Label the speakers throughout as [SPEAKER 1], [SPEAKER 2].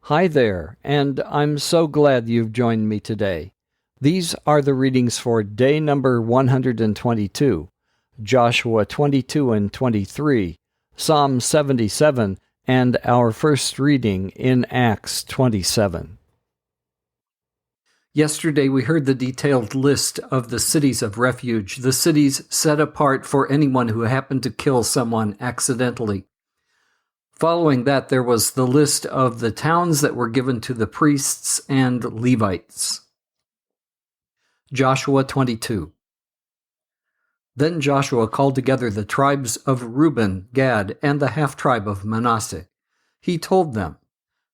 [SPEAKER 1] Hi there, and I'm so glad you've joined me today. These are the readings for day number 122, Joshua 22 and 23, Psalm 77, and our first reading in Acts 27. Yesterday we heard the detailed list of the cities of refuge, the cities set apart for anyone who happened to kill someone accidentally. Following that, there was the list of the towns that were given to the priests and Levites. Joshua 22. Then Joshua called together the tribes of Reuben, Gad, and the half-tribe of Manasseh. He told them,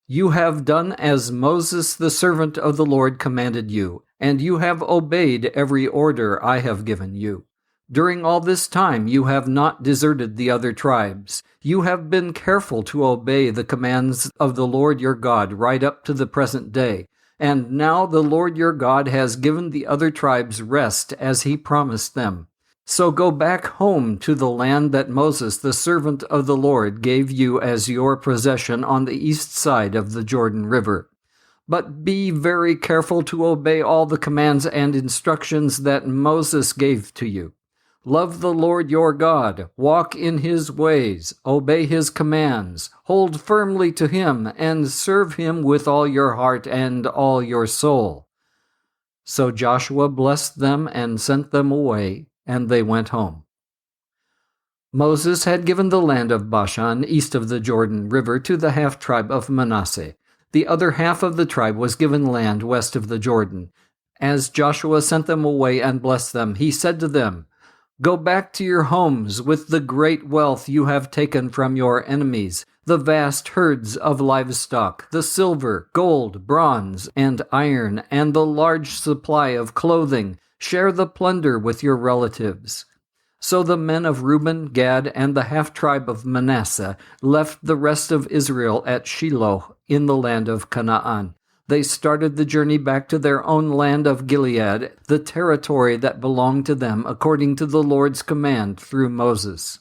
[SPEAKER 1] "You have done as Moses the servant of the Lord commanded you, and you have obeyed every order I have given you. During all this time you have not deserted the other tribes. You have been careful to obey the commands of the Lord your God right up to the present day. And now the Lord your God has given the other tribes rest as he promised them. So go back home to the land that Moses, the servant of the Lord, gave you as your possession on the east side of the Jordan River. But be very careful to obey all the commands and instructions that Moses gave to you. Love the Lord your God, walk in his ways, obey his commands, hold firmly to him, and serve him with all your heart and all your soul." So Joshua blessed them and sent them away, and they went home. Moses had given the land of Bashan, east of the Jordan River, to the half-tribe of Manasseh. The other half of the tribe was given land west of the Jordan. As Joshua sent them away and blessed them, he said to them, "Go back to your homes with the great wealth you have taken from your enemies, the vast herds of livestock, the silver, gold, bronze, and iron, and the large supply of clothing. Share the plunder with your relatives." So the men of Reuben, Gad, and the half-tribe of Manasseh left the rest of Israel at Shiloh in the land of Canaan. They started the journey back to their own land of Gilead, the territory that belonged to them according to the Lord's command through Moses.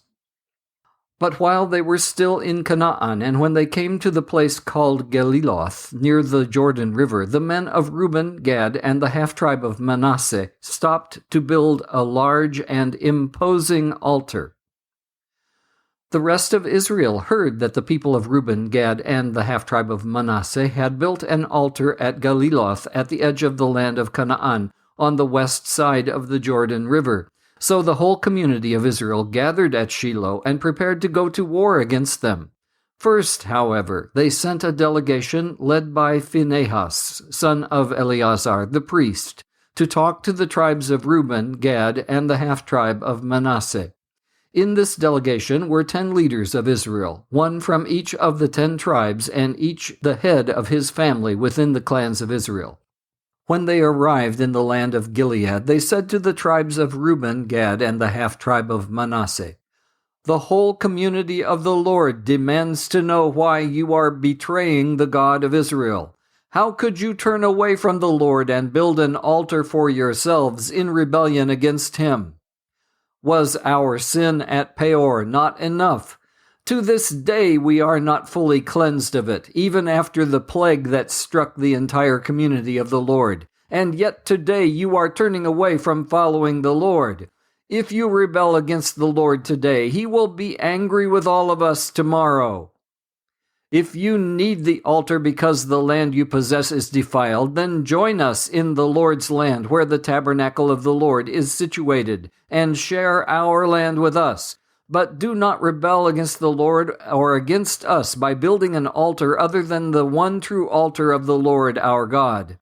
[SPEAKER 1] But while they were still in Canaan, and when they came to the place called Geliloth, near the Jordan River, the men of Reuben, Gad, and the half-tribe of Manasseh stopped to build a large and imposing altar. The rest of Israel heard that the people of Reuben, Gad, and the half-tribe of Manasseh had built an altar at Geliloth at the edge of the land of Canaan, on the west side of the Jordan River. So the whole community of Israel gathered at Shiloh and prepared to go to war against them. First, however, they sent a delegation led by Phinehas, son of Eleazar, the priest, to talk to the tribes of Reuben, Gad, and the half-tribe of Manasseh. In this delegation were 10 leaders of Israel, one from each of the 10 tribes, and each the head of his family within the clans of Israel. When they arrived in the land of Gilead, they said to the tribes of Reuben, Gad, and the half-tribe of Manasseh, "The whole community of the Lord demands to know why you are betraying the God of Israel. How could you turn away from the Lord and build an altar for yourselves in rebellion against him? Was our sin at Peor not enough? To this day we are not fully cleansed of it, even after the plague that struck the entire community of the Lord. And yet today you are turning away from following the Lord. If you rebel against the Lord today, he will be angry with all of us tomorrow. If you need the altar because the land you possess is defiled, then join us in the Lord's land where the tabernacle of the Lord is situated, and share our land with us. But do not rebel against the Lord or against us by building an altar other than the one true altar of the Lord our God."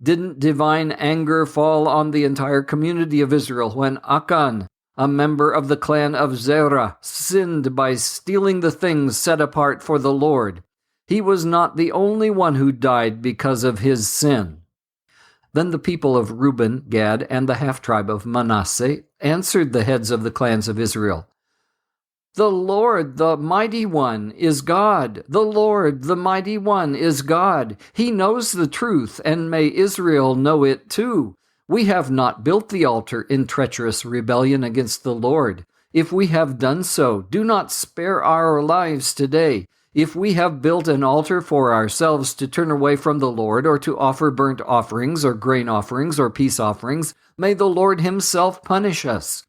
[SPEAKER 1] Didn't divine anger fall on the entire community of Israel when Achan, a member of the clan of Zerah, sinned by stealing the things set apart for the Lord? He was not the only one who died because of his sin. Then the people of Reuben, Gad, and the half-tribe of Manasseh answered the heads of the clans of Israel, "The Lord, the Mighty One, is God. The Lord, the Mighty One, is God. He knows the truth, and may Israel know it too. We have not built the altar in treacherous rebellion against the Lord. If we have done so, do not spare our lives today. If we have built an altar for ourselves to turn away from the Lord, or to offer burnt offerings or grain offerings or peace offerings, may the Lord himself punish us.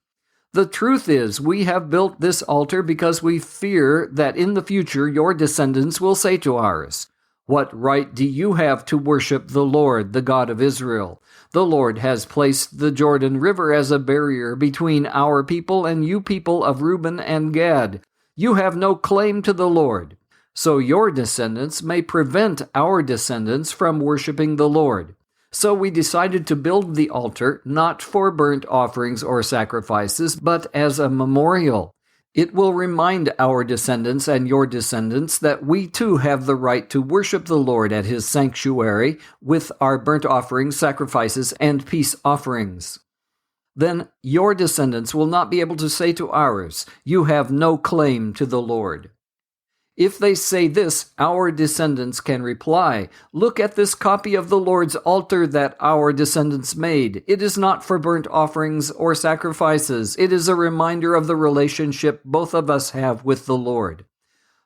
[SPEAKER 1] The truth is, we have built this altar because we fear that in the future your descendants will say to ours, 'What right do you have to worship the Lord, the God of Israel? The Lord has placed the Jordan River as a barrier between our people and you people of Reuben and Gad. You have no claim to the Lord.' So your descendants may prevent our descendants from worshiping the Lord. So we decided to build the altar not for burnt offerings or sacrifices, but as a memorial. It will remind our descendants and your descendants that we too have the right to worship the Lord at his sanctuary with our burnt offerings, sacrifices, and peace offerings. Then your descendants will not be able to say to ours, 'You have no claim to the Lord.' If they say this, our descendants can reply, 'Look at this copy of the Lord's altar that our descendants made. It is not for burnt offerings or sacrifices. It is a reminder of the relationship both of us have with the Lord.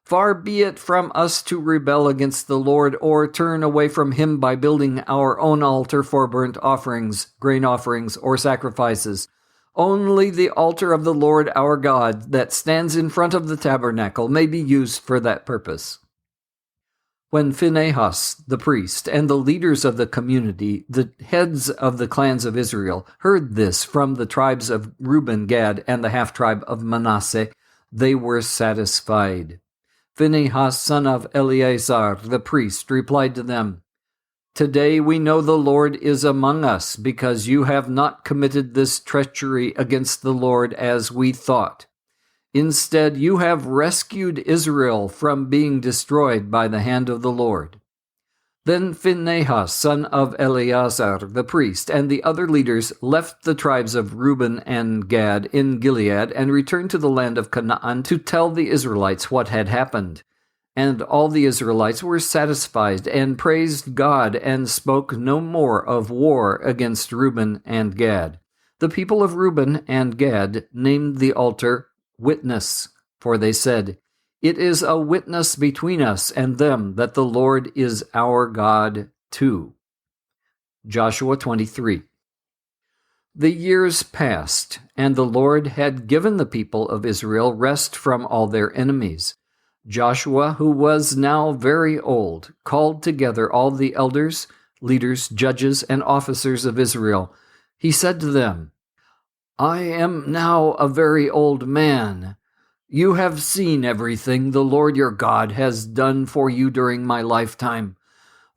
[SPEAKER 1] Far be it from us to rebel against the Lord or turn away from him by building our own altar for burnt offerings, grain offerings, or sacrifices. Only the altar of the Lord our God that stands in front of the tabernacle may be used for that purpose." When Phinehas, the priest, and the leaders of the community, the heads of the clans of Israel, heard this from the tribes of Reuben, Gad, and the half-tribe of Manasseh, they were satisfied. Phinehas, son of Eleazar, the priest, replied to them, "Today we know the Lord is among us, because you have not committed this treachery against the Lord as we thought. Instead, you have rescued Israel from being destroyed by the hand of the Lord." Then Phinehas, son of Eleazar, the priest, and the other leaders left the tribes of Reuben and Gad in Gilead and returned to the land of Canaan to tell the Israelites what had happened. And all the Israelites were satisfied and praised God and spoke no more of war against Reuben and Gad. The people of Reuben and Gad named the altar Witness, for they said, "It is a witness between us and them that the Lord is our God too." Joshua 23. The years passed, and the Lord had given the people of Israel rest from all their enemies. Joshua, who was now very old, called together all the elders, leaders, judges, and officers of Israel. He said to them, "I am now a very old man. You have seen everything the Lord your God has done for you during my lifetime.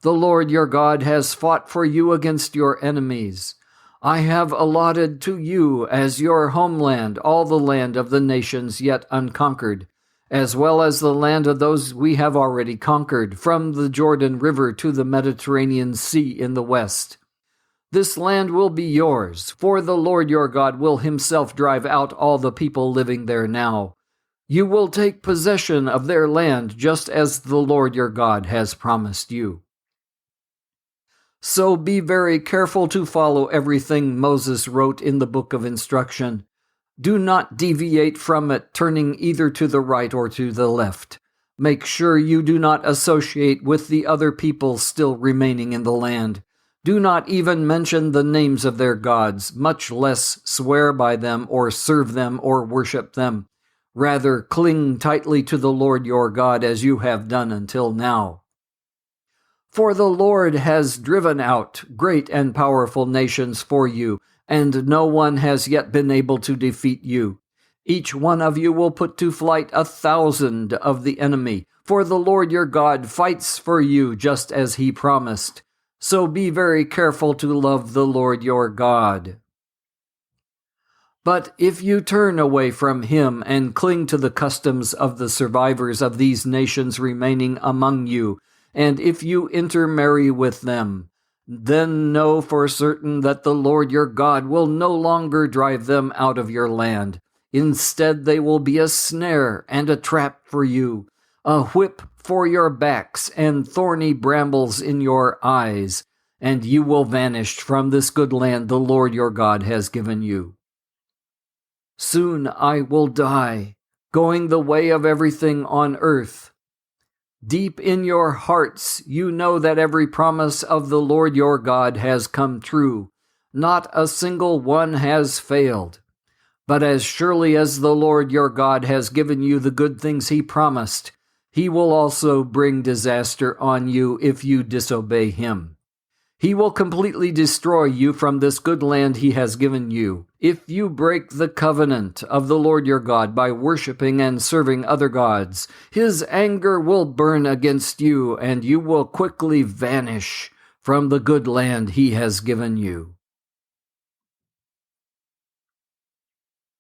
[SPEAKER 1] The Lord your God has fought for you against your enemies. I have allotted to you as your homeland all the land of the nations yet unconquered, as well as the land of those we have already conquered, from the Jordan River to the Mediterranean Sea in the west. This land will be yours, for the Lord your God will himself drive out all the people living there now. You will take possession of their land just as the Lord your God has promised you. So be very careful to follow everything Moses wrote in the book of instruction. Do not deviate from it, turning either to the right or to the left. Make sure you do not associate with the other people still remaining in the land. Do not even mention the names of their gods, much less swear by them or serve them or worship them. Rather, cling tightly to the Lord your God as you have done until now. For the Lord has driven out great and powerful nations for you, and no one has yet been able to defeat you. Each one of you will put to flight 1,000 of the enemy, for the Lord your God fights for you just as he promised. So be very careful to love the Lord your God. But if you turn away from him and cling to the customs of the survivors of these nations remaining among you, and if you intermarry with them, then know for certain that the Lord your God will no longer drive them out of your land. Instead, they will be a snare and a trap for you, a whip for your backs and thorny brambles in your eyes, and you will vanish from this good land the Lord your God has given you. Soon I will die, going the way of everything on earth. Deep in your hearts you know that every promise of the Lord your God has come true. Not a single one has failed. But as surely as the Lord your God has given you the good things he promised, he will also bring disaster on you if you disobey him. He will completely destroy you from this good land he has given you, if you break the covenant of the Lord your God by worshiping and serving other gods. His anger will burn against you, and you will quickly vanish from the good land he has given you.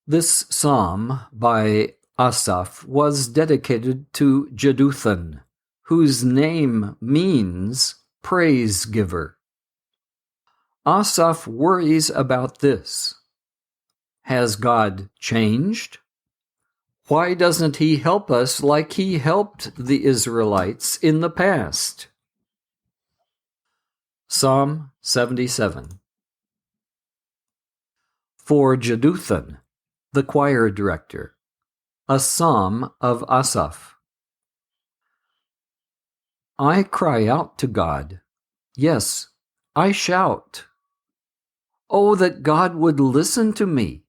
[SPEAKER 1] This psalm by Asaph was dedicated to Jeduthun, whose name means praise giver. Asaph worries about this. Has God changed? Why doesn't he help us like he helped the Israelites in the past? Psalm 77. For Jeduthun, the choir director, a psalm of Asaph. I cry out to God. Yes, I shout. Oh, that God would listen to me.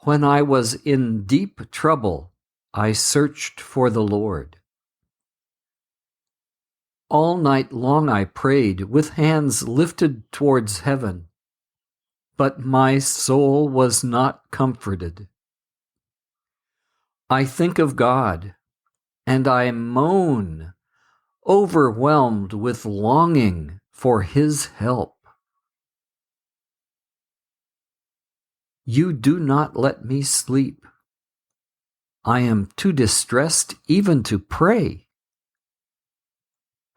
[SPEAKER 1] When I was in deep trouble, I searched for the Lord. All night long I prayed with hands lifted towards heaven, but my soul was not comforted. I think of God, and I moan, overwhelmed with longing for his help. You do not let me sleep. I am too distressed even to pray.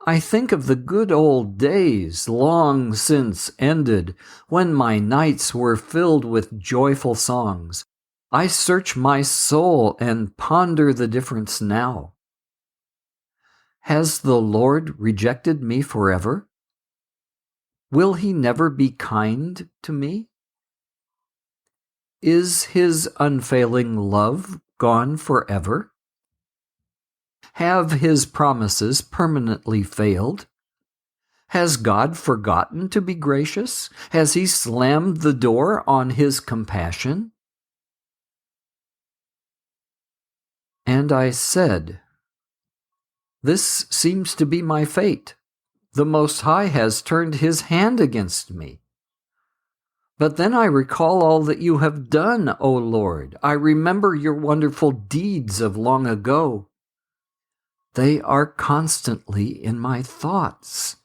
[SPEAKER 1] I think of the good old days long since ended, when my nights were filled with joyful songs. I search my soul and ponder the difference now. Has the Lord rejected me forever? Will he never be kind to me? Is his unfailing love gone forever? Have his promises permanently failed? Has God forgotten to be gracious? Has he slammed the door on his compassion? And I said, this seems to be my fate. The Most High has turned his hand against me. But then I recall all that you have done, O Lord. I remember your wonderful deeds of long ago. They are constantly in my thoughts.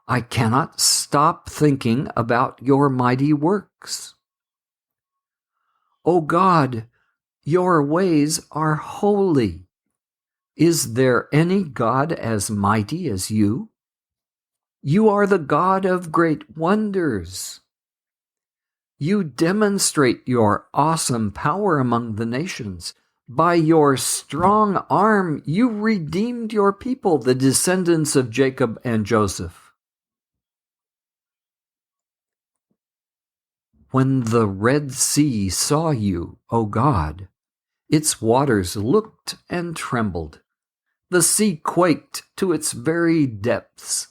[SPEAKER 1] I cannot stop thinking about your mighty works. O God, your ways are holy. Is there any God as mighty as you? You are the God of great wonders. You demonstrate your awesome power among the nations. By your strong arm, you redeemed your people, the descendants of Jacob and Joseph. When the Red Sea saw you, O God, its waters looked and trembled. The sea quaked to its very depths.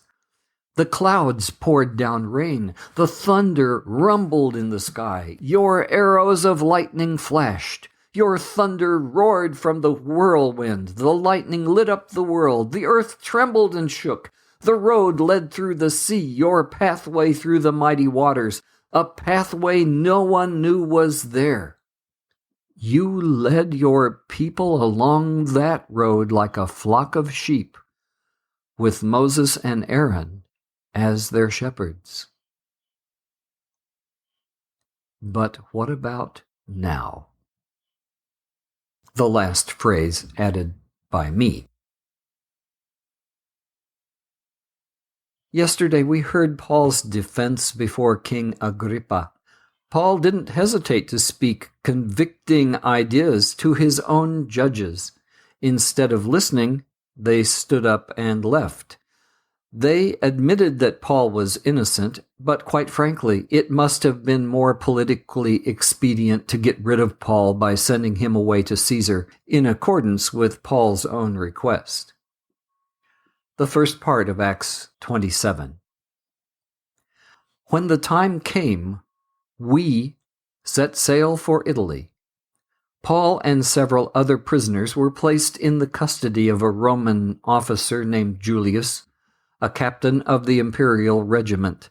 [SPEAKER 1] The clouds poured down rain. The thunder rumbled in the sky. Your arrows of lightning flashed. Your thunder roared from the whirlwind. The lightning lit up the world. The earth trembled and shook. The road led through the sea, your pathway through the mighty waters, a pathway no one knew was there. You led your people along that road like a flock of sheep, with Moses and Aaron as their shepherds. But what about now? The last phrase added by me. Yesterday we heard Paul's defense before King Agrippa. Paul didn't hesitate to speak convicting ideas to his own judges. Instead of listening, they stood up and left. They admitted that Paul was innocent, but quite frankly, it must have been more politically expedient to get rid of Paul by sending him away to Caesar, in accordance with Paul's own request. The first part of Acts 27. When the time came, we set sail for Italy. Paul and several other prisoners were placed in the custody of a Roman officer named Julius, a captain of the imperial regiment.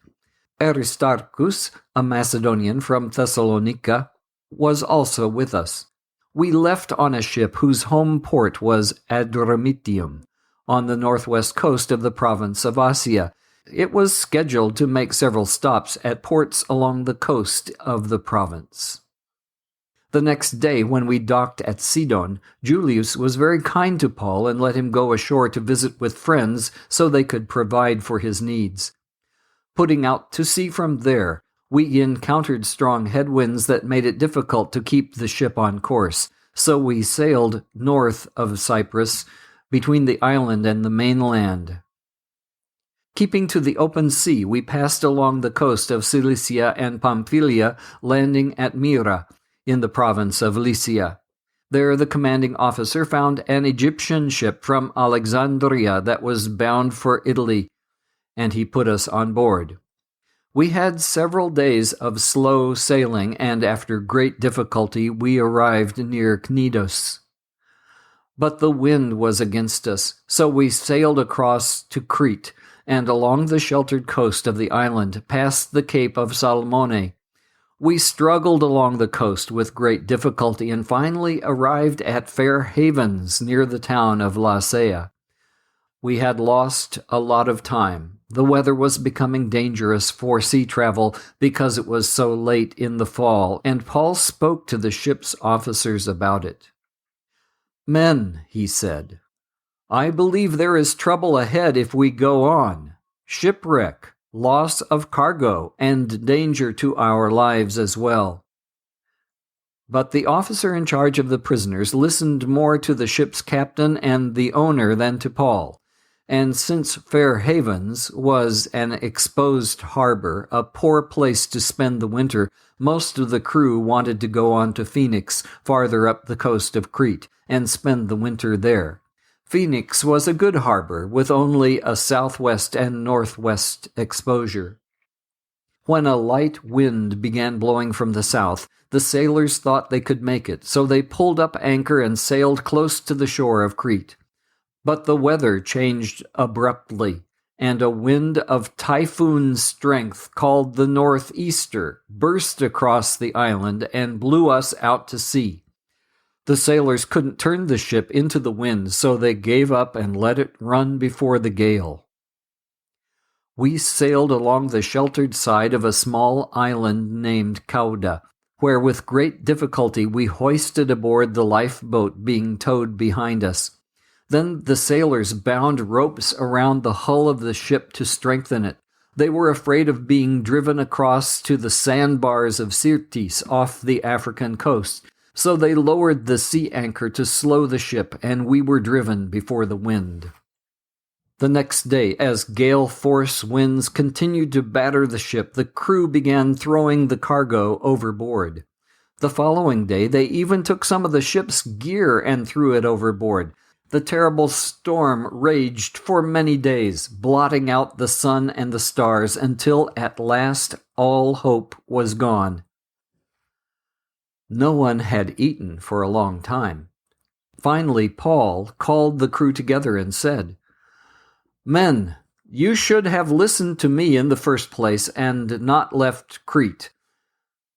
[SPEAKER 1] Aristarchus, a Macedonian from Thessalonica, was also with us. We left on a ship whose home port was Adramyttium, on the northwest coast of the province of Asia. It was scheduled to make several stops at ports along the coast of the province. The next day, when we docked at Sidon, Julius was very kind to Paul and let him go ashore to visit with friends so they could provide for his needs. Putting out to sea from there, we encountered strong headwinds that made it difficult to keep the ship on course, so we sailed north of Cyprus, between the island and the mainland. Keeping to the open sea, we passed along the coast of Cilicia and Pamphylia, landing at Myra, in the province of Lycia. There the commanding officer found an Egyptian ship from Alexandria that was bound for Italy, and he put us on board. We had several days of slow sailing, and after great difficulty we arrived near Cnidos. But the wind was against us, so we sailed across to Crete, and along the sheltered coast of the island, past the Cape of Salmone. We struggled along the coast with great difficulty and finally arrived at Fair Havens near the town of Lasea. We had lost a lot of time. The weather was becoming dangerous for sea travel because it was so late in the fall, and Paul spoke to the ship's officers about it. "Men," he said, "I believe there is trouble ahead if we go on. Shipwreck, loss of cargo, and danger to our lives as well." But the officer in charge of the prisoners listened more to the ship's captain and the owner than to Paul. And since Fair Havens was an exposed harbor, a poor place to spend the winter, most of the crew wanted to go on to Phoenix, farther up the coast of Crete, and spend the winter there. Phoenix was a good harbor, with only a southwest and northwest exposure. When a light wind began blowing from the south, the sailors thought they could make it, so they pulled up anchor and sailed close to the shore of Crete. But the weather changed abruptly, and a wind of typhoon strength called the northeaster burst across the island and blew us out to sea. The sailors couldn't turn the ship into the wind, so they gave up and let it run before the gale. We sailed along the sheltered side of a small island named Cauda, where with great difficulty we hoisted aboard the lifeboat being towed behind us. Then the sailors bound ropes around the hull of the ship to strengthen it. They were afraid of being driven across to the sandbars of Syrtis off the African coast, so they lowered the sea anchor to slow the ship, and we were driven before the wind. The next day, as gale-force winds continued to batter the ship, the crew began throwing the cargo overboard. The following day, they even took some of the ship's gear and threw it overboard. The terrible storm raged for many days, blotting out the sun and the stars until at last all hope was gone. No one had eaten for a long time. Finally, Paul called the crew together and said, "Men, you should have listened to me in the first place and not left Crete.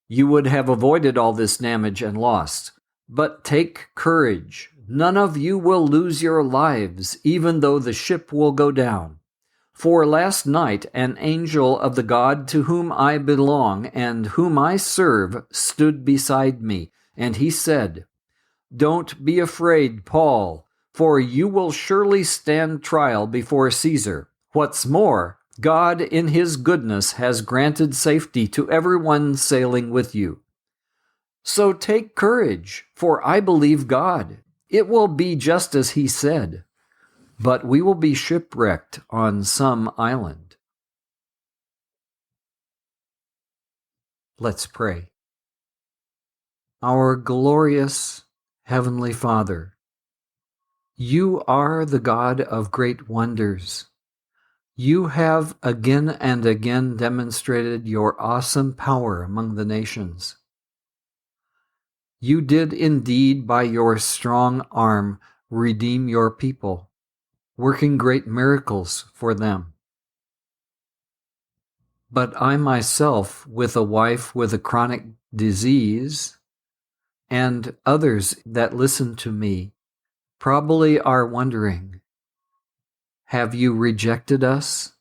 [SPEAKER 1] You would have avoided all this damage and loss. But take courage. None of you will lose your lives, even though the ship will go down. For last night an angel of the God to whom I belong and whom I serve stood beside me, and he said, 'Don't be afraid, Paul, for you will surely stand trial before Caesar. What's more, God in his goodness has granted safety to everyone sailing with you. So take courage, for I believe God. It will be just as he said.' but we will be shipwrecked on some island. Let's pray. Our glorious Heavenly Father, you are the God of great wonders. You have again and again demonstrated your awesome power among the nations. You did indeed by your strong arm redeem your people, working great miracles for them. But I myself, with a wife with a chronic disease, and others that listen to me, probably are wondering, have you rejected us?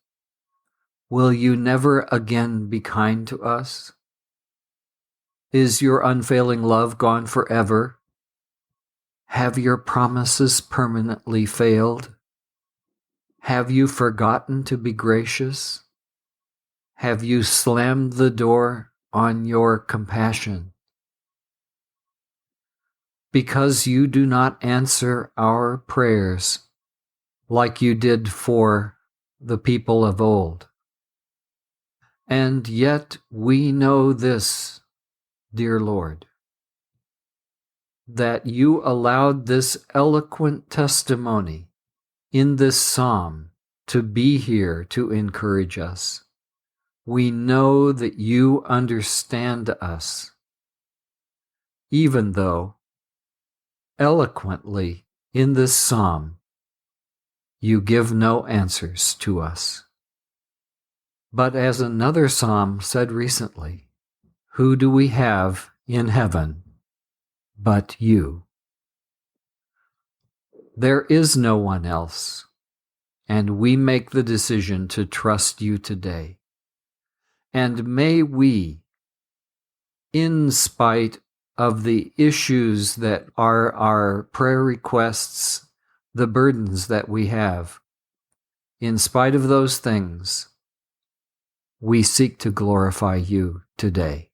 [SPEAKER 1] Will you never again be kind to us? Is your unfailing love gone forever? Have your promises permanently failed? Have you forgotten to be gracious? Have you slammed the door on your compassion? Because you do not answer our prayers like you did for the people of old. And yet we know this, dear Lord, that you allowed this eloquent testimony in this psalm to be here to encourage us. We know that you understand us, even though eloquently in this psalm you give no answers to us. But as another psalm said recently, who do we have in heaven but you? There is no one else, and we make the decision to trust you today. And may we, in spite of the issues that are our prayer requests, the burdens that we have, in spite of those things, we seek to glorify you today.